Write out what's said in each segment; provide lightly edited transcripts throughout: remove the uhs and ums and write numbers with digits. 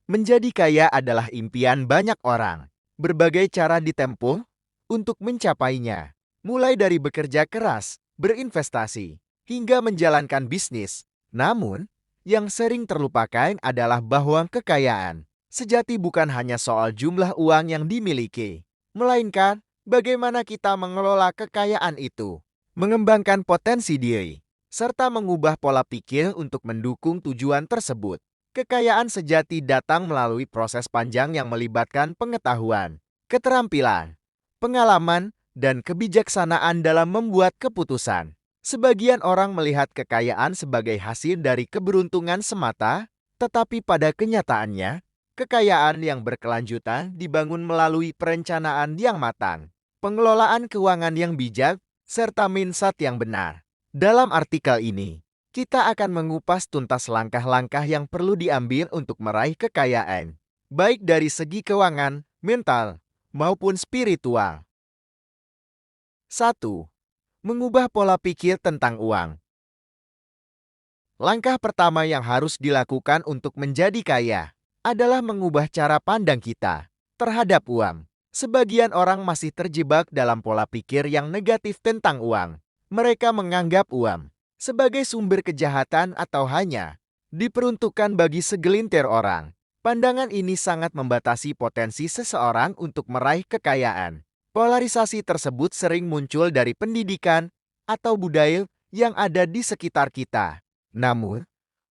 Menjadi kaya adalah impian banyak orang. Berbagai cara ditempuh untuk mencapainya, mulai dari bekerja keras, berinvestasi, hingga menjalankan bisnis. Namun, yang sering terlupakan adalah bahwa kekayaan sejati bukan hanya soal jumlah uang yang dimiliki, melainkan bagaimana kita mengelola kekayaan itu, mengembangkan potensi diri, serta mengubah pola pikir untuk mendukung tujuan tersebut. Kekayaan sejati datang melalui proses panjang yang melibatkan pengetahuan, keterampilan, pengalaman, dan kebijaksanaan dalam membuat keputusan. Sebagian orang melihat kekayaan sebagai hasil dari keberuntungan semata, tetapi pada kenyataannya, kekayaan yang berkelanjutan dibangun melalui perencanaan yang matang, pengelolaan keuangan yang bijak, serta mindset yang benar. Dalam artikel ini, kita akan mengupas tuntas langkah-langkah yang perlu diambil untuk meraih kekayaan, baik dari segi keuangan, mental, maupun spiritual. 1. Mengubah pola pikir tentang uang. Langkah pertama yang harus dilakukan untuk menjadi kaya adalah mengubah cara pandang kita terhadap uang. Sebagian orang masih terjebak dalam pola pikir yang negatif tentang uang. Mereka menganggap uang sebagai sumber kejahatan atau hanya diperuntukkan bagi segelintir orang. Pandangan ini sangat membatasi potensi seseorang untuk meraih kekayaan. Polarisasi tersebut sering muncul dari pendidikan atau budaya yang ada di sekitar kita. Namun,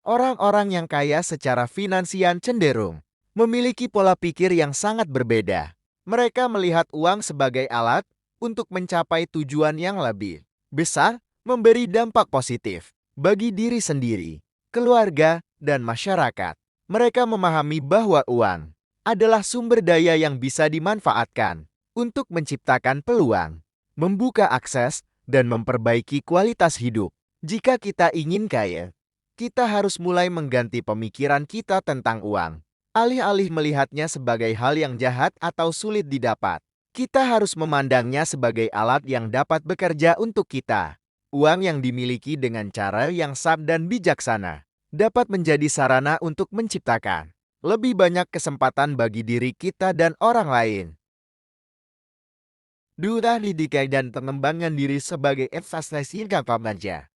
orang-orang yang kaya secara finansial cenderung memiliki pola pikir yang sangat berbeda. Mereka melihat uang sebagai alat untuk mencapai tujuan yang lebih besar, memberi dampak positif bagi diri sendiri, keluarga, dan masyarakat. Mereka memahami bahwa uang adalah sumber daya yang bisa dimanfaatkan untuk menciptakan peluang, membuka akses, dan memperbaiki kualitas hidup. Jika kita ingin kaya, kita harus mulai mengganti pemikiran kita tentang uang. Alih-alih melihatnya sebagai hal yang jahat atau sulit didapat, kita harus memandangnya sebagai alat yang dapat bekerja untuk kita. Uang yang dimiliki dengan cara yang sah dan bijaksana dapat menjadi sarana untuk menciptakan lebih banyak kesempatan bagi diri kita dan orang lain. Duta didikai dan pengembangan diri sebagai investasi jangka panjang.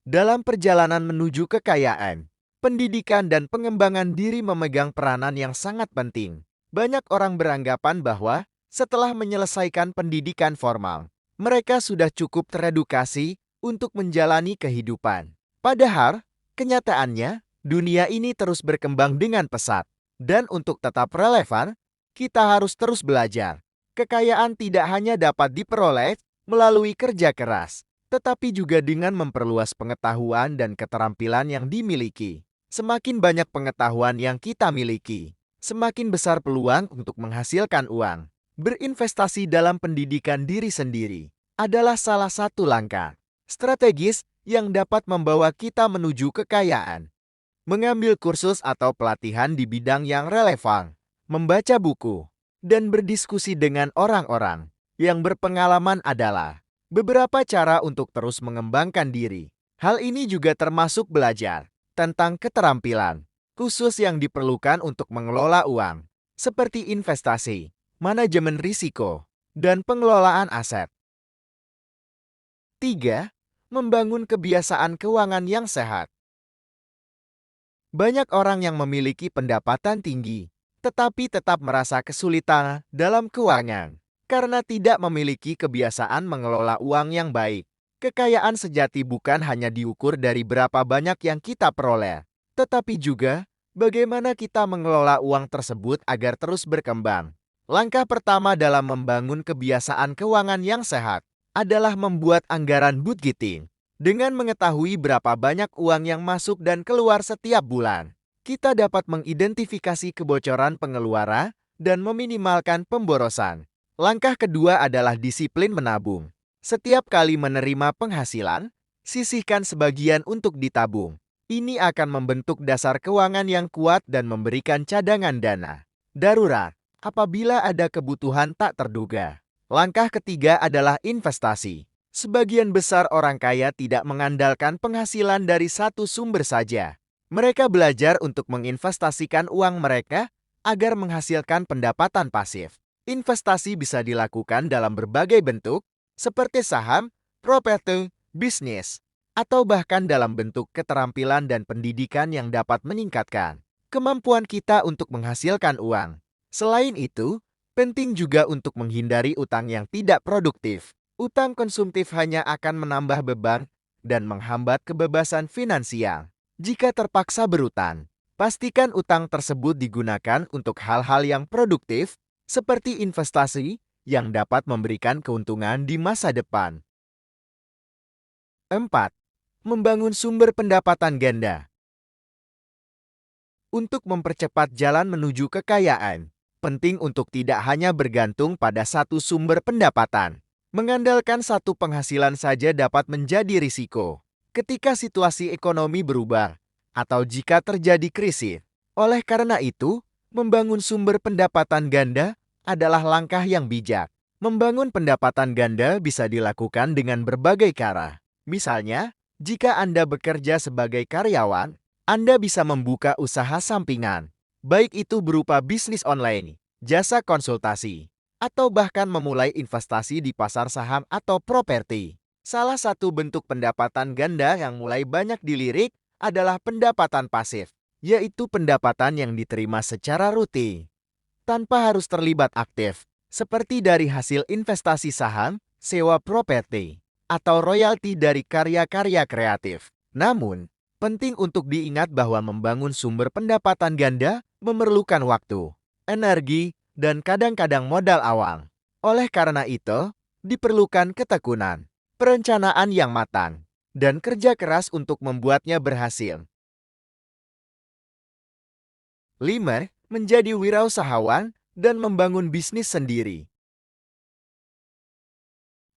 Dalam perjalanan menuju kekayaan, pendidikan dan pengembangan diri memegang peranan yang sangat penting. Banyak orang beranggapan bahwa setelah menyelesaikan pendidikan formal, mereka sudah cukup teredukasi untuk menjalani kehidupan. Padahal, kenyataannya, dunia ini terus berkembang dengan pesat. Dan untuk tetap relevan, kita harus terus belajar. Kekayaan tidak hanya dapat diperoleh melalui kerja keras, tetapi juga dengan memperluas pengetahuan dan keterampilan yang dimiliki. Semakin banyak pengetahuan yang kita miliki, semakin besar peluang untuk menghasilkan uang. Berinvestasi dalam pendidikan diri sendiri adalah salah satu langkah strategis yang dapat membawa kita menuju kekayaan. Mengambil kursus atau pelatihan di bidang yang relevan, membaca buku, dan berdiskusi dengan orang-orang yang berpengalaman adalah beberapa cara untuk terus mengembangkan diri. Hal ini juga termasuk belajar tentang keterampilan khusus yang diperlukan untuk mengelola uang, seperti investasi, manajemen risiko, dan pengelolaan aset. 3. Membangun kebiasaan keuangan yang sehat. Banyak orang yang memiliki pendapatan tinggi, tetapi tetap merasa kesulitan dalam keuangan karena tidak memiliki kebiasaan mengelola uang yang baik. Kekayaan sejati bukan hanya diukur dari berapa banyak yang kita peroleh, tetapi juga bagaimana kita mengelola uang tersebut agar terus berkembang. Langkah pertama dalam membangun kebiasaan keuangan yang sehat adalah membuat anggaran budgeting. Dengan mengetahui berapa banyak uang yang masuk dan keluar setiap bulan, kita dapat mengidentifikasi kebocoran pengeluaran dan meminimalkan pemborosan. Langkah kedua adalah disiplin menabung. Setiap kali menerima penghasilan, sisihkan sebagian untuk ditabung. Ini akan membentuk dasar keuangan yang kuat dan memberikan cadangan dana darurat apabila ada kebutuhan tak terduga. Langkah ketiga adalah investasi. Sebagian besar orang kaya tidak mengandalkan penghasilan dari satu sumber saja. Mereka belajar untuk menginvestasikan uang mereka agar menghasilkan pendapatan pasif. Investasi bisa dilakukan dalam berbagai bentuk, seperti saham, properti, bisnis, atau bahkan dalam bentuk keterampilan dan pendidikan yang dapat meningkatkan kemampuan kita untuk menghasilkan uang. Selain itu, penting juga untuk menghindari utang yang tidak produktif. Utang konsumtif hanya akan menambah beban dan menghambat kebebasan finansial. Jika terpaksa berutang, pastikan utang tersebut digunakan untuk hal-hal yang produktif, seperti investasi yang dapat memberikan keuntungan di masa depan. 4. Membangun sumber pendapatan ganda. Untuk mempercepat jalan menuju kekayaan, penting untuk tidak hanya bergantung pada satu sumber pendapatan. Mengandalkan satu penghasilan saja dapat menjadi risiko ketika situasi ekonomi berubah atau jika terjadi krisis. Oleh karena itu, membangun sumber pendapatan ganda adalah langkah yang bijak. Membangun pendapatan ganda bisa dilakukan dengan berbagai cara. Misalnya, jika Anda bekerja sebagai karyawan, Anda bisa membuka usaha sampingan, baik itu berupa bisnis online, jasa konsultasi, atau bahkan memulai investasi di pasar saham atau properti. Salah satu bentuk pendapatan ganda yang mulai banyak dilirik adalah pendapatan pasif, yaitu pendapatan yang diterima secara rutin, tanpa harus terlibat aktif, seperti dari hasil investasi saham, sewa properti, atau royalti dari karya-karya kreatif. Namun, penting untuk diingat bahwa membangun sumber pendapatan ganda memerlukan waktu, energi, dan kadang-kadang modal awal. Oleh karena itu, diperlukan ketekunan, perencanaan yang matang, dan kerja keras untuk membuatnya berhasil. 5. Menjadi wirausahawan dan membangun bisnis sendiri.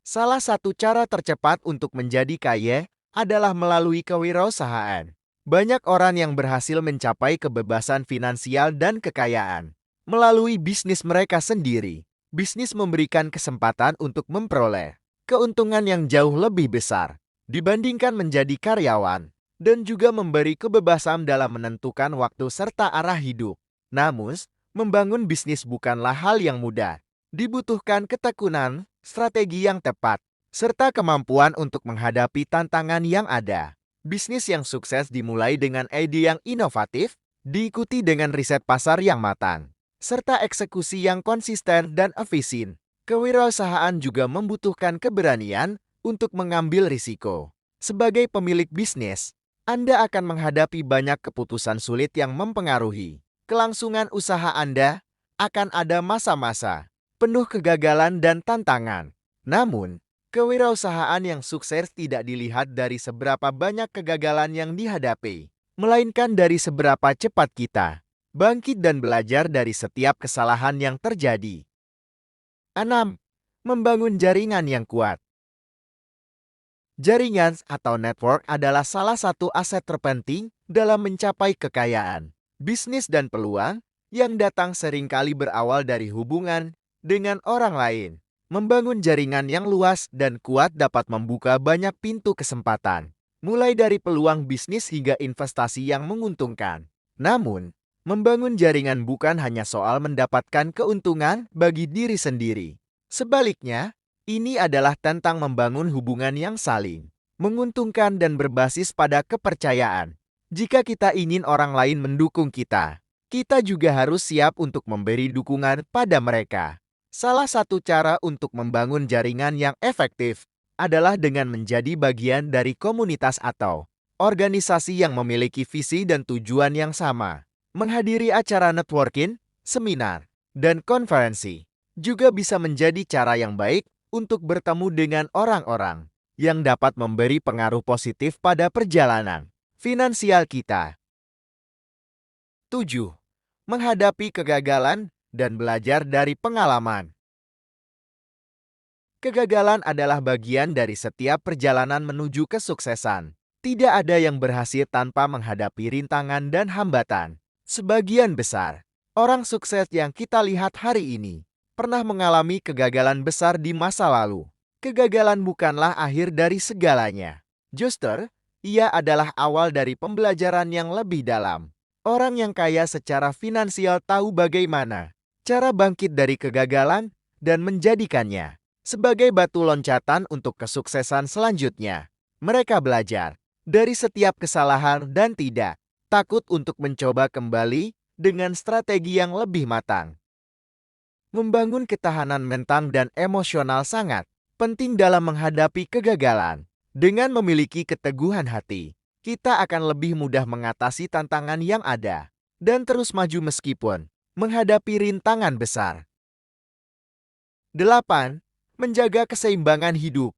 Salah satu cara tercepat untuk menjadi kaya adalah melalui kewirausahaan. Banyak orang yang berhasil mencapai kebebasan finansial dan kekayaan melalui bisnis mereka sendiri. Bisnis memberikan kesempatan untuk memperoleh keuntungan yang jauh lebih besar dibandingkan menjadi karyawan, dan juga memberi kebebasan dalam menentukan waktu serta arah hidup. Namun, membangun bisnis bukanlah hal yang mudah. Dibutuhkan ketekunan, strategi yang tepat, serta kemampuan untuk menghadapi tantangan yang ada. Bisnis yang sukses dimulai dengan ide yang inovatif, diikuti dengan riset pasar yang matang, serta eksekusi yang konsisten dan efisien. Kewirausahaan juga membutuhkan keberanian untuk mengambil risiko. Sebagai pemilik bisnis, Anda akan menghadapi banyak keputusan sulit yang mempengaruhi kelangsungan usaha Anda. Akan ada masa-masa penuh kegagalan dan tantangan. Namun, kewirausahaan yang sukses tidak dilihat dari seberapa banyak kegagalan yang dihadapi, melainkan dari seberapa cepat kita bangkit dan belajar dari setiap kesalahan yang terjadi. 6. Membangun jaringan yang kuat. Jaringan atau network adalah salah satu aset terpenting dalam mencapai kekayaan. Bisnis dan peluang yang datang seringkali berawal dari hubungan dengan orang lain. Membangun jaringan yang luas dan kuat dapat membuka banyak pintu kesempatan, mulai dari peluang bisnis hingga investasi yang menguntungkan. Namun, membangun jaringan bukan hanya soal mendapatkan keuntungan bagi diri sendiri. Sebaliknya, ini adalah tentang membangun hubungan yang saling menguntungkan dan berbasis pada kepercayaan. Jika kita ingin orang lain mendukung kita, kita juga harus siap untuk memberi dukungan pada mereka. Salah satu cara untuk membangun jaringan yang efektif adalah dengan menjadi bagian dari komunitas atau organisasi yang memiliki visi dan tujuan yang sama. Menghadiri acara networking, seminar, dan konferensi juga bisa menjadi cara yang baik untuk bertemu dengan orang-orang yang dapat memberi pengaruh positif pada perjalanan finansial kita. 7. Menghadapi kegagalan dan belajar dari pengalaman. Kegagalan adalah bagian dari setiap perjalanan menuju kesuksesan. Tidak ada yang berhasil tanpa menghadapi rintangan dan hambatan. Sebagian besar orang sukses yang kita lihat hari ini pernah mengalami kegagalan besar di masa lalu. Kegagalan bukanlah akhir dari segalanya. Justru, ia adalah awal dari pembelajaran yang lebih dalam. Orang yang kaya secara finansial tahu bagaimana cara bangkit dari kegagalan dan menjadikannya sebagai batu loncatan untuk kesuksesan selanjutnya. Mereka belajar dari setiap kesalahan dan tidak takut untuk mencoba kembali dengan strategi yang lebih matang. Membangun ketahanan mental dan emosional sangat penting dalam menghadapi kegagalan. Dengan memiliki keteguhan hati, kita akan lebih mudah mengatasi tantangan yang ada dan terus maju meskipun menghadapi rintangan besar. 8. Menjaga keseimbangan hidup.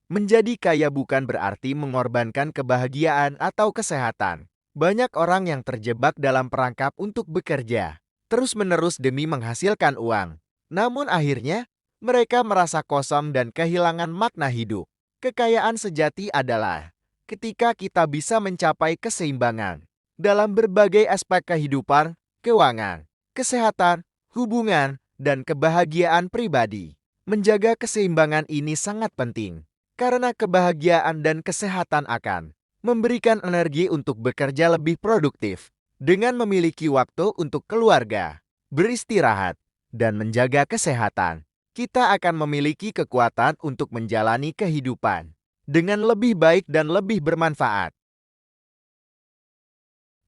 Menjadi kaya bukan berarti mengorbankan kebahagiaan atau kesehatan. Banyak orang yang terjebak dalam perangkap untuk bekerja terus-menerus demi menghasilkan uang. Namun akhirnya, mereka merasa kosong dan kehilangan makna hidup. Kekayaan sejati adalah ketika kita bisa mencapai keseimbangan dalam berbagai aspek kehidupan, keuangan, kesehatan, hubungan, dan kebahagiaan pribadi. Menjaga keseimbangan ini sangat penting karena kebahagiaan dan kesehatan akan memberikan energi untuk bekerja lebih produktif. Dengan memiliki waktu untuk keluarga, beristirahat, dan menjaga kesehatan, kita akan memiliki kekuatan untuk menjalani kehidupan dengan lebih baik dan lebih bermanfaat.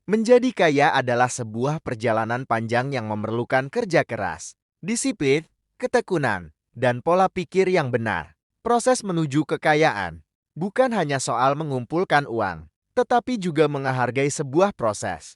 Menjadi kaya adalah sebuah perjalanan panjang yang memerlukan kerja keras, disiplin, ketekunan, dan pola pikir yang benar. Proses menuju kekayaan bukan hanya soal mengumpulkan uang, tetapi juga menghargai sebuah proses